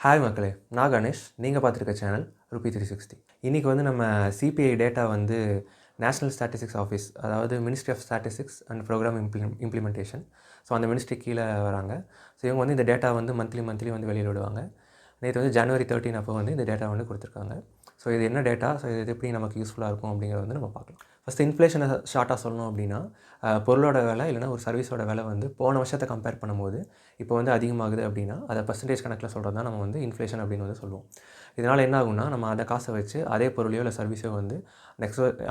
Hi மக்களே, நான் கணேஷ். நீங்கள் பார்த்துருக்க சேனல் Rupee360. இன்றைக்கி வந்து நம்ம சிபிஐ டேட்டா வந்து நேஷ்னல் ஸ்டாட்டிஸ்டிக்ஸ் ஆஃபீஸ், அதாவது ministry of statistics and programme implementation. So அந்த மினிஸ்ட்ரி கீழே வராங்க. ஸோ இவங்க வந்து இந்த டேட்டா வந்து மந்த்லி வந்து வெளியில் விடுவாங்க. நேற்று வந்து ஜனவரி 13 அப்போ வந்து இந்த டேட்டா வந்து கொடுத்துருக்காங்க. ஸோ இது என்ன டேட்டா, ஸோ இது எப்படி நமக்கு யூஸ்ஃபுல்லாக இருக்கும் அப்படிங்கிறத வந்து நம்ம பார்க்கலாம். ஃபஸ்ட்டு இன்ஃப்ளேஷனை ஷார்ட்டாக சொல்லணும் அப்படின்னா, பொருளோட விலை இல்லைனா ஒரு சர்வீஸோட விலை வந்து போன வருஷத்தை கம்பேர் பண்ணும்போது இப்போ வந்து அதிகமாகுது அப்படின்னா, அதை பர்சன்டேஜ் கணக்கில் சொல்கிறது தான் நம்ம வந்து இன்ஃப்ளேஷன் அப்படின்னு வந்து சொல்லுவோம். இதனால் என்ன ஆகும்னா, நம்ம அந்த காசை வச்சு அதே பொருளையோ இல்லை சர்வீஸோ வந்து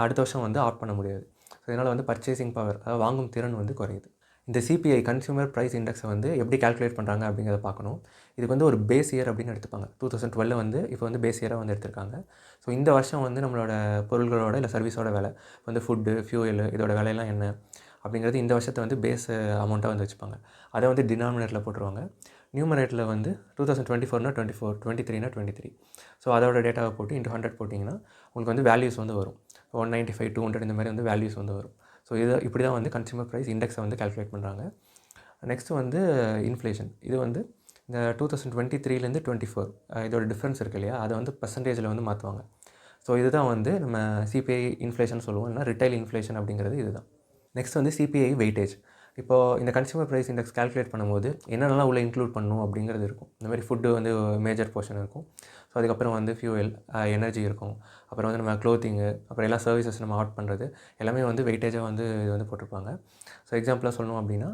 அடுத்த வருஷம் வந்து ஆட் பண்ண முடியாது. ஸோ இதனால் வந்து பர்ச்சேசிங் பவர், அதாவது வாங்கும் திறன் வந்து குறையுது. இந்த சிபிஐ கன்சியூமர் ப்ரைஸ் இண்டெக்ஸை வந்து எப்படி கால்குலேட் பண்ணுறாங்க அப்படிங்கிறத பார்க்கணும். இதுக்கு வந்து ஒரு பேஸ் இயர் அப்படின்னு எடுத்துப்பாங்க. 2012 வந்து இப்போ வந்து பேஸ் இயராக வந்து எடுத்திருக்காங்க. ஸோ இந்த வருஷம் வந்து நம்மளோட பொருள்களோட இல்லை சர்வீஸோட விலை வந்து ஃபுட்டு, ஃபியூயலு இதோட விலையெல்லாம் என்ன அப்படிங்கிறது இந்த வருஷத்தை வந்து பேஸ் அமௌண்ட்டாக வந்து வச்சுப்பாங்க. அதை வந்து டினாமினேட்டரில் போட்டுருவாங்க. நியூமரேட்டரில் வந்து 2024னா 24, 23னா 23. ஸோ அதோட டேட்டாவை போட்டு இன்ட்டு 100 போட்டிங்கன்னா உங்களுக்கு வந்து வேல்யூஸ் வந்து வரும். 195, 200 இந்த மாதிரி வந்து வேல்யூஸ் வந்து வரும். ஸோ இப்படி தான் வந்து கன்சியூமர் ப்ரைஸ் இண்டெக்ஸை வந்து கால்குலேட் பண்ணுறாங்க. நெக்ஸ்ட்டு வந்து இன்ஃப்ளேஷன். இது வந்து இந்த 2023லேருந்து 24 இதோட டிஃப்ரென்ஸ் இருக்குது இல்லையா, அதை வந்து பர்சன்டேஜில் வந்து மாற்றுவாங்க. ஸோ இதுதான் வந்து நம்ம சிபிஐ இன்ஃப்ளேஷன் சொல்லுவோம், இல்லைனா ரிட்டைல் இன்ஃப்ளேஷன் அப்படிங்கிறது இதுதான். நெக்ஸ்ட் வந்து சிபிஐ வெயிட்டேஜ். இப்போது இந்த கன்சியூமர் ப்ரைஸ் இண்டெக்ஸ் கால்குலேட் பண்ணும்போது என்னென்னலாம் உள்ளே இன்க்ளூட் பண்ணணும் அப்படிங்கிறது இருக்கும். இந்த மாதிரி ஃபுட்டு வந்து மேஜர் போர்ஷன் இருக்கும். ஸோ அதுக்கப்புறம் வந்து ஃபியூயல், எனர்ஜி இருக்கும். அப்புறம் வந்து நம்ம க்ளோத்திங்கு, அப்புறம் எல்லா சர்வீசஸ் நம்ம ஆட் பண்ணுறது எல்லாமே வந்து வெயிட்டேஜாக வந்து இது வந்து போட்டிருப்பாங்க. ஸோ எக்ஸாம்பிளாக சொல்லணும் அப்படின்னா,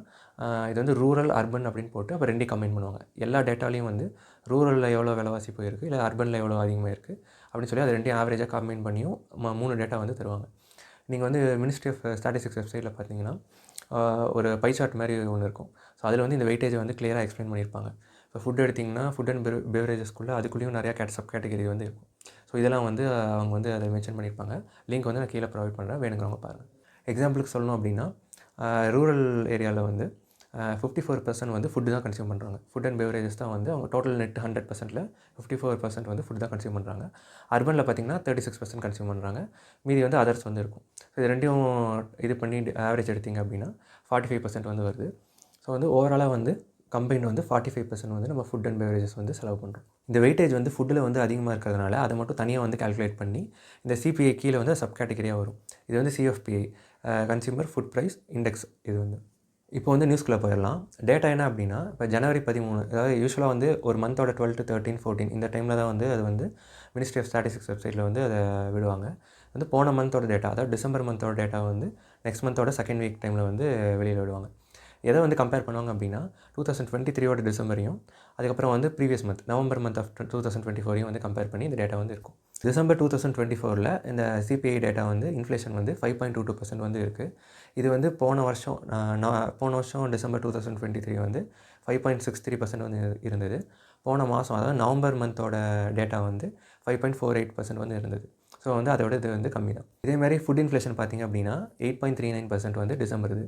இது வந்து ரூரல், அர்பன் அப்படின்னு போட்டு அப்போ 2 கம்பைன் பண்ணுவாங்க. எல்லா டேட்டாலையும் வந்து ரூரலில் எவ்வளோ விலைவாசி போயிருக்கு, இல்லை அர்பனில் எவ்வளோ அதிகமாக இருக்குது அப்படின்னு சொல்லி அது 2 ஆவரேஜாக கம்பைன் பண்ணியும் 3 டேட்டா வந்து தருவாங்க. நீங்கள் வந்து மினிஸ்ட்ரி ஆஃப் ஸ்டாட்டிஸ்டிக்ஸ் வெப்சைட்டில் பார்த்தீங்கன்னா ஒரு பை சார்ட் மாதிரி ஒன்று இருக்கும். ஸோ அதில் வந்து இந்த வெயிட்டேஜை வந்து கிளியராக எக்ஸ்பிளைன் பண்ணியிருப்பாங்க. இப்போ ஃபுட் எடுத்திங்கன்னா ஃபுட் அண்ட் பெவரேஜஸ்க்குள்ளே அதுக்குள்ளேயும் நிறையா சப் கேட்டகரி வந்து இருக்கும். ஸோ இதெல்லாம் வந்து அவங்க வந்து அதை மென்ஷன் பண்ணியிருப்பாங்க. லிங்க் வந்து நான் கீழே ப்ரொவைட் பண்ணுறேன், வேணுங்கிறவங்க பாருங்கள். எக்ஸாம்பிளுக்கு சொல்லணும் அப்படின்னா, ரூரல் ஏரியாவில் வந்து 54% வந்து ஃபுட்டு தான் கன்சியூம் பண்ணுறாங்க. ஃபுட் அண்ட் பெவரேஜஸ் தான் வந்து அவங்க டோட்டல் நெட் 100%ல் 54% வந்து ஃபுட் தான் கன்சியூம் பண்ணுறாங்க. அர்பனில் பார்த்திங்கன்னா 36% கன்சியூம் பண்ணுறாங்க. மீதி வந்து அதர்ஸ் வந்து இருக்கும். ஸோ இது ரெண்டையும் இது பண்ணி ஆவரேஜ் எடுத்திங்க அப்படின்னா 45% வந்து வருது. ஸோ வந்து ஓவராலாக வந்து கம்பைன் வந்து 45% வந்து நம்ம ஃபுட் அண்ட் பெவரேஜஸ் வந்து செலவு பண்ணுறோம். இந்த வெயிட்டேஜ் வந்து ஃபுட்டில் வந்து அதிகமாக இருக்கிறதுனால அதை மட்டும் தனியாக வந்து கால்குலேட் பண்ணி இந்த சிபிஐ கீழே வந்து சப் கேட்டகரியாக வரும். இது வந்து சிஎஃப்பிஐ, கன்சியூமர் ஃபுட் ப்ரைஸ் இண்டெக்ஸ். இது வந்து இப்போ வந்து நியூஸ்குள்ளே போயிடலாம். டேட்டா என்ன அப்படின்னா, இப்போ ஜனவரி 13, அதாவது யூஸ்வலாக வந்து ஒரு மந்தோட 12 to 13, 14 இந்த டைமில் தான் வந்து அது வந்து மினிஸ்ட்ரி ஆஃப் ஸ்டாட்டிஸ்டிக்ஸ் வெப்சைட்டில் வந்து அதை விடுவாங்க. வந்து போன மந்தோட டேட்டா, அதாவது டிசம்பர் மந்தோட டேட்டா வந்து நெக்ஸ்ட் மந்தோட செகண்ட் வீக் டைமில் வந்து வெளியில் விடுவாங்க. எதை வந்து கம்பேர் பண்ணுவாங்க அப்படின்னா, 2023ஓட டிசம்பரையும் அதுக்கப்புறம் வந்து previous month November month of 2024 வந்து கம்பேர் பண்ணி இந்த டேட்டா வந்து இருக்கும். டிசம்பர் 2024ல் இந்த சிபிஐ டேட்டா வந்து இன்ஃப்ளேஷன் வந்து 5.22% வந்து இருக்குது. இது வந்து போன வருஷம் டிசம்பர் 2023 வந்து 5.63% வந்து இருந்தது. போன மாதம், அதாவது நவம்பர் மந்தோட டேட்டா வந்து 5.48% வந்து இருந்தது. ஸோ வந்து அதோட இது வந்து கம்மி தான். இதேமாதிரி ஃபுட் இன்ஃப்ளேஷன் பார்த்திங்க அப்படின்னா 8.39% வந்து டிசம்பர் இது.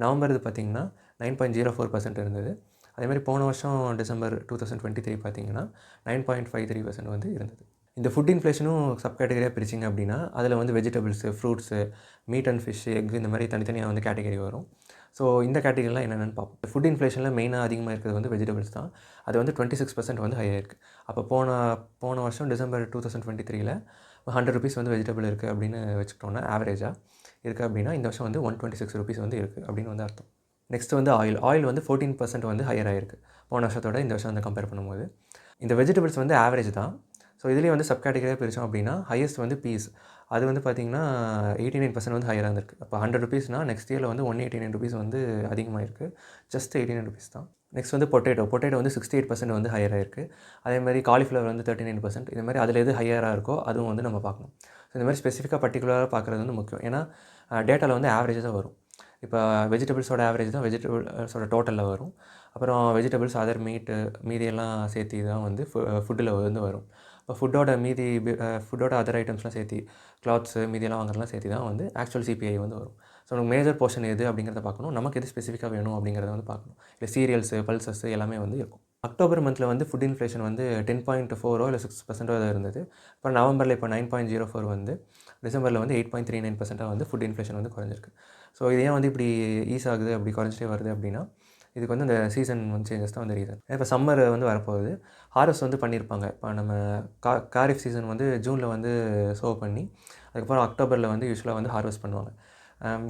நவம்பர் இது பார்த்திங்கன்னா 9.04% இருந்தது. அதேமாதிரி போன வருஷம் டிசம்பர் 2023 பார்த்திங்கன்னா 9.53% வந்து இருந்தது. இந்த ஃபுட் இன்ஃப்ளேஷனும் சப் கேட்டகரியாக பிரிச்சிங்க அப்படின்னா, அதில் வந்து vegetables, fruits, meet and fish, egg இந்த மாதிரி தனித்தனியாக வந்து கேட்டகரி வரும். ஸோ இந்த கேட்டகரிலாம் என்னென்னு பார்ப்போம். ஃபுட் இன்ஃப்ளேஷனில் மெயினாக அதிகமாக இருக்கிறது வந்து வெஜிடபிள்ஸ் தான். அது வந்து 26% வந்து ஹையாக இருக்குது. அப்போ போன வருஷம் டிசம்பர் 2023ல் ₹100 வந்து வெஜிடபிள் இருக்குது அப்படின்னு வச்சுக்கிட்டோன்னா, ஆவரேஜாக இருக்குது அப்படின்னா, இந்த வருஷம் வந்து ₹126 வந்து இருக்குது அப்படின்னு வந்து அர்த்தம். நெக்ஸ்ட் வந்து ஆயில் வந்து 14% வந்து ஹையர் ஆகிருக்கு போன வருஷத்தோட இந்த வருஷம் வந்து கம்பேர் பண்ணும்போது. இந்த வெஜிடபிள்ஸ் வந்து ஆவரேஜ் தான். ஸோ இதுலேயும் வந்து சப் கேட்டகரியாக பிரித்தோம் அப்படின்னா, ஹையஸ்ட் வந்து பீஸ். அது வந்து பார்த்திங்கன்னா 89% வந்து ஹையராக இருந்திருக்கு. அப்போ ₹100னா நெக்ஸ்ட் இயரில் வந்து ₹189 வந்து அதிகமாக இருக்குது. ஜஸ்ட் ₹89 தான். நெக்ஸ்ட் வந்து பொட்டேட்டோ வந்து 68% வந்து ஹையராக இருக்குது. அதேமாதிரி காலிஃப்ளவர் வந்து 39%. இது மாதிரி அதில் எது ஹையராக இருக்கோ அதுவும் வந்து நம்ம பார்க்கணும். ஸோ இந்த மாதிரி ஸ்பெசிஃபிக்காக பர்டிகுலராக பார்க்குறது வந்து முக்கியம். ஏன்னா டேட்டாவில் வந்து ஆவரேஜ் தான் வரும். இப்போ வெஜிடபிள்ஸோட ஆவரேஜ் தான் வெஜிடபிள்ஸோட டோட்டலில் வரும். அப்புறம் வெஜிடபிள்ஸ், அதர் மீதியெல்லாம் சேர்த்து தான் வந்து ஃபுட்டில் வந்து வரும். இப்போ ஃபுட்டோட அதர் ஐட்டம்ஸ்லாம் சேர்த்து, கிளாத்ஸு மீதியெல்லாம் வாங்குறதுலாம் சேர்த்து தான் வந்து ஆக்சுவல் சிபிஐ வந்து வரும். ஸோ நமக்கு மேஜர் போர்ஷன் எது அப்படிங்கிறத பார்க்கணும். நமக்கு எது ஸ்பெசிஃபிக்காக வேணும் அப்படிங்கிறத வந்து பார்க்கணும். இல்லை சீரியல்ஸு, பல்சஸ்ஸு எல்லாமே வந்து இருக்கும். அக்டோபர் மந்தில் வந்து ஃபுட் இன்ஃப்ளேஷன் வந்து 10.4 இல்லை 6% தான் இருந்தது. அப்புறம் நவம்பரில் இப்போ 9.04 வந்து, டிசம்பரில் வந்து 8.39% வந்து ஃபுட் இன்ஃப்ளேஷன் வந்து குறைஞ்சிருக்கு. ஸோ இது ஏன் வந்து இப்படி ஈஸ் ஆகுது, அப்படி குறைஞ்சிட்டே வருது அப்படின்னா, இதுக்கு வந்து இந்த சீசன் வந்து சேஞ்சஸ் தான் வந்து ரீசன். இப்போ சம்மர் வந்து வரப்போகுது. ஹார்வெஸ்ட் வந்து பண்ணியிருப்பாங்க. இப்போ நம்ம காரிஃப் சீசன் வந்து ஜூனில் வந்து சோவ் பண்ணி, அதுக்கப்புறம் அக்டோபரில் வந்து யூசுவலாக வந்து ஹார்வெஸ்ட் பண்ணுவாங்க.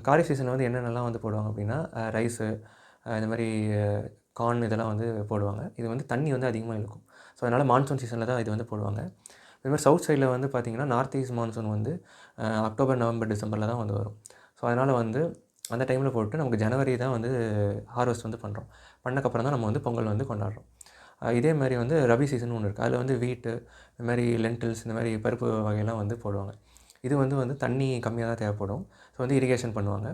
காரிஃப் சீசனில் வந்து என்னென்னலாம் வந்து போடுவாங்க அப்படின்னா, ரைஸு, இந்த மாதிரி கார்ன் இதெல்லாம் வந்து போடுவாங்க. இது வந்து தண்ணி வந்து அதிகமாக இழுக்கும். ஸோ அதனால் மான்சூன் சீசனில் தான் இது வந்து போடுவாங்க. இதுமாதிரி சவுத் சைடில் வந்து பார்த்திங்கன்னா நார்த் ஈஸ்ட் மான்சூன் வந்து அக்டோபர், நவம்பர், டிசம்பரில் தான் வந்து வரும். ஸோ அதனால் வந்து அந்த டைமில் போட்டு நமக்கு ஜனவரி தான் வந்து ஹார்வெஸ்ட் வந்து பண்ணுறோம். பண்ணக்கப்புறம் தான் நம்ம வந்து பொங்கல் வந்து கொண்டாடுறோம். இதே மாதிரி வந்து ரபி சீசன் ஒன்று இருக்குது. அதில் வந்து வீட்டு, இந்த மாதிரி லென்டில்ஸ், இந்த மாதிரி பருப்பு வகையெல்லாம் வந்து போடுவாங்க. இது வந்து தண்ணி கம்மியாக தான் தேவைப்படும். ஸோ வந்து இரிகேஷன் பண்ணுவாங்க.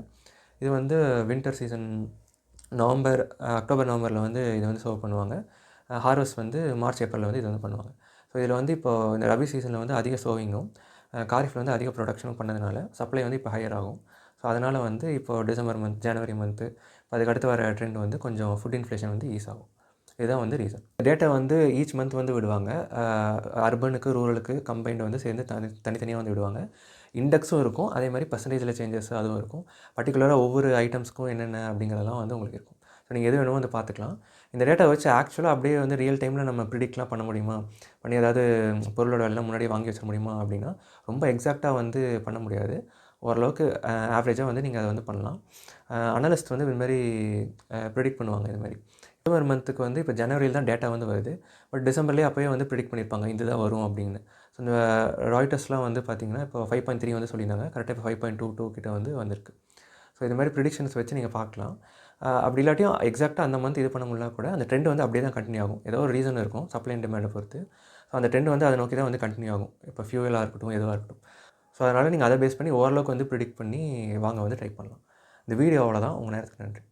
இது வந்து வின்டர் சீசன் நவம்பர், அக்டோபர், நவம்பரில் வந்து இதை வந்து சோவ் பண்ணுவாங்க. ஹார்வெஸ்ட் வந்து மார்ச், ஏப்ரலில் வந்து இது வந்து பண்ணுவாங்க. ஸோ இதில் வந்து இப்போது இந்த ரபி சீசனில் வந்து அதிக சோவிங்கும், காரிஃபில் வந்து அதிக ப்ரொடக்ஷனும் பண்ணதுனால சப்ளை வந்து இப்போ ஹையர் ஆகும். ஸோ அதனால் வந்து இப்போது டிசம்பர் மந்த், ஜனவரி மந்த்து, அதுக்கடுத்து வர ட்ரெண்ட் வந்து கொஞ்சம் ஃபுட் இன்ஃப்ளேஷன் வந்து ஈஸ் ஆகும். இதுதான் வந்து ரீசன். டேட்டா வந்து ஈச் மந்த் வந்து விடுவாங்க. அர்பனுக்கு, ரூரலுக்கு கம்பைன்டு வந்து சேர்ந்து தனித்தனியாக வந்து விடுவாங்க. இண்டெக்ஸும் இருக்கும். அதே மாதிரி பர்சன்டேஜில் சேஞ்சஸ் அதுவும் இருக்கும். பர்டிகுலராக ஒவ்வொரு ஐட்டம்ஸ்க்கும் என்னென்ன அப்படிங்கிறதெல்லாம் வந்து உங்களுக்கு இருக்கும். ஸோ நீங்கள் எது வேணுமோ வந்து பார்த்துக்கலாம். இந்த டேட்டா வச்சு ஆக்சுவலாக அப்படியே வந்து ரியல் டைமில் நம்ம ப்ரிடிக்ட்லாம் பண்ண முடியுமா? பண்ணி ஏதாவது பொருளோட எல்லாம் முன்னாடியே வாங்கி வச்சிட முடியுமா அப்படின்னா, ரொம்ப எக்ஸாக்டாக வந்து பண்ண முடியாது. ஓரளவுக்கு ஆவரேஜாக வந்து நீங்கள் அதை வந்து பண்ணலாம். அனலிஸ்ட் வந்து இதுமாதிரி ப்ரிடிக்ட் பண்ணுவாங்க இதுமாதிரி. டிசம்பர் மந்த்துக்கு வந்து இப்போ ஜனவரியில் தான் டேட்டா வந்து வருது. பட் டிசம்பர்லேயே அப்போயே வந்து ப்ரிடிக்ட் பண்ணியிருப்பாங்க இதுதான் வரும் அப்படின்னு. ஸோ இந்த ராய்ட்டர்ஸ்லாம் வந்து பார்த்திங்கன்னா இப்போ 5.3 வந்து சொல்லியிருந்தாங்க. கரெக்டாக இப்போ 5.22 கிட்ட வந்து வந்திருக்கு. ஸோ இது மாதிரி ப்ரிடிக்ஷன்ஸ் வச்சு நீங்கள் பார்க்கலாம். அப்படி இல்லாட்டியும் எக்ஸாக்டாக அந்த மந்த் இது பண்ண முடியல கூட அந்த ட்ரெண்ட் வந்து அப்படியே தான் கண்டினியூ ஆகும். ஏதோ ஒரு ரீசன் இருக்கும் சப்ளை அண்ட் டிமாண்டை பொறுத்து. ஸோ அந்த ட்ரெண்ட் வந்து அதை நோக்கி தான் வந்து கண்டினியூ ஆகும். இப்போ ஃபியூவலாக இருக்கட்டும், எதுவாக இருக்கட்டும். ஸோ அதனால் நீங்கள் அதை பேஸ் பண்ணி ஓரளவுக்கு வந்து ப்ரிடிக்ட் பண்ணி வாங்க வந்து ட்ரை பண்ணலாம். இந்த வீடியோ அவ்வளோதான். உங்கள் நேரத்துக்கு நன்றி.